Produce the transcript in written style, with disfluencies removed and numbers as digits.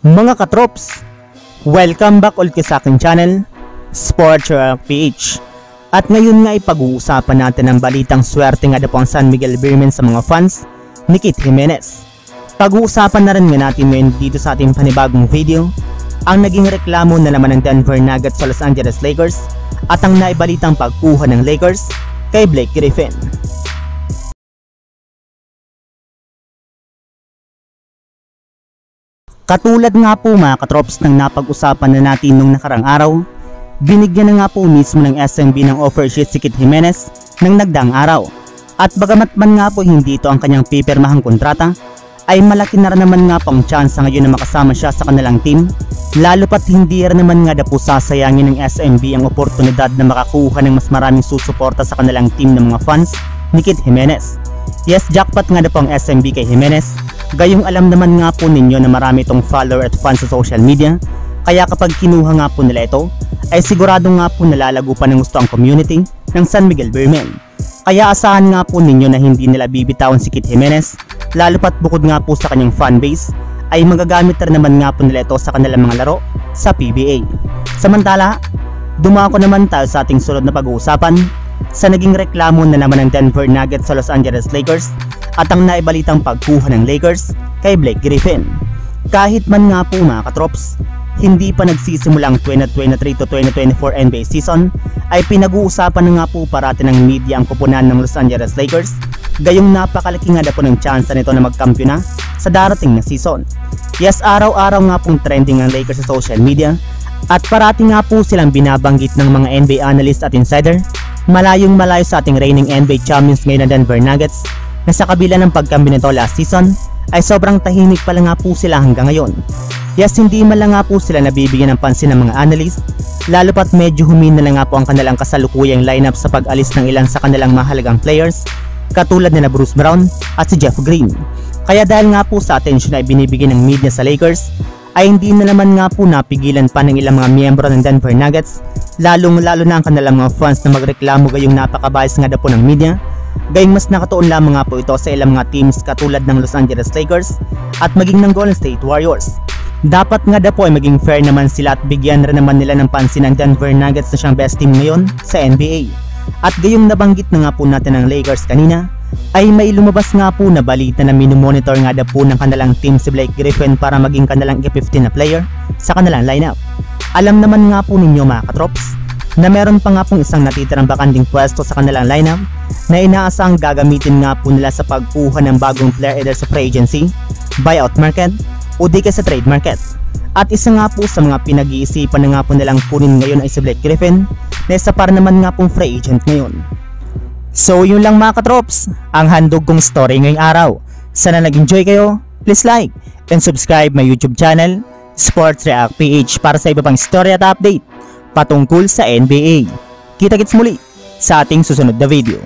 Mga katrops, welcome back ulit sa aking channel, Sports PH. At ngayon nga ipag-uusapan natin ang balitang swerte nga po ang San Miguel Beermen sa mga fans ni Kit Jimenez. Pag-uusapan na rin nga natin ngayon dito sa ating panibagong video ang naging reklamo na naman ng Denver Nuggets sa Los Angeles Lakers at ang naibalitang pagkuha ng Lakers kay Blake Griffin. Katulad nga po mga katrops ng napag-usapan na natin nung nakarang araw, binigyan na nga po mismo ng SMB ng offer sheet si Kit Jimenez ng nagdaang araw. At bagamat man nga po hindi ito ang kanyang pipirmahang kontrata, ay malaki na rin naman nga po ang chance ngayon na makasama siya sa kanilang team, lalo pat hindi rin naman nga na po sasayangin ng SMB ang oportunidad na makakuha ng mas maraming susuporta sa kanilang team ng mga fans ni Kit Jimenez. Yes, jackpot nga na po ang SMB kay Jimenez. Gayong alam naman nga po ninyo na marami itong follower at fans sa social media, kaya kapag kinuha nga po nila ito, ay sigurado nga po nalalago pa ng gusto ang community ng San Miguel Beermen. Kaya asahan nga po ninyo na hindi nila bibitawan si Kit Jimenez, lalo pat bukod nga po sa kanyang fanbase, ay magagamit rin naman nga po nila ito sa kanilang mga laro sa PBA. Samantala, dumako naman tayo sa ating sunod na pag-uusapan sa naging reklamo na naman ng Denver Nuggets sa Los Angeles Lakers at ang naibalitang pagkuha ng Lakers kay Blake Griffin. Kahit man nga po mga katrops, hindi pa nagsisimulang 2023 to 2024 NBA season, ay pinag-uusapan na nga po parati ng media ang kupunan ng Los Angeles Lakers, gayong napakalaki nga na po ng chance nito na magkampiyon na sa darating na season. Yes, araw-araw nga pong trending ang Lakers sa social media at parati nga po silang binabanggit ng mga NBA analyst at insider, malayong malayo sa ating reigning NBA champions ngayon na Denver Nuggets, na sa kabila ng pagkampiyon nito last season ay sobrang tahimik pala nga po sila hanggang ngayon. Yes, hindi man lang nga po sila nabibigyan ng pansin ng mga analyst, lalo pat medyo humina lang nga po ang kanilang kasalukuyang lineup sa pag-alis ng ilan sa kanilang mahalagang players katulad na Bruce Brown at si Jeff Green. Kaya dahil nga po sa atensyon na ibinibigay ng media sa Lakers, ay hindi na naman nga po napigilan pa ng ilang mga miyembro ng Denver Nuggets, lalo na ang kanilang mga fans na magreklamo gayong napakabias nga na po ng media. Gayong mas nakatuon lamang nga po ito sa ilang mga teams katulad ng Los Angeles Lakers at maging ng Golden State Warriors. Dapat nga na po ay maging fair naman sila at bigyan rin naman nila ng pansin ang Denver Nuggets na siyang best team ngayon sa NBA. At gayong nabanggit na nga po natin ng Lakers kanina, ay may lumabas nga po na balita na minumonitor nga na po ng kanilang team si Blake Griffin para maging kanilang i-15 na player sa kanilang lineup. Alam naman nga po ninyo mga katrops, na meron pa nga pong isang natitirang bakanding pwesto sa kanilang lineup na inaasang gagamitin nga po nila sa pagkuha ng bagong player either sa free agency, buyout market o di sa trade market. At isa nga po sa mga pinag-iisipan na nga po nilang kunin ngayon ay si Blake Griffin na isa para naman nga pong free agent ngayon. So yun lang mga katrops, ang handog kong story ngayong araw. Sana nag-enjoy kayo, please like and subscribe my YouTube channel, Sports React PH, para sa iba pang story at update patungkol sa NBA. Kita-kits muli sa ating susunod na video.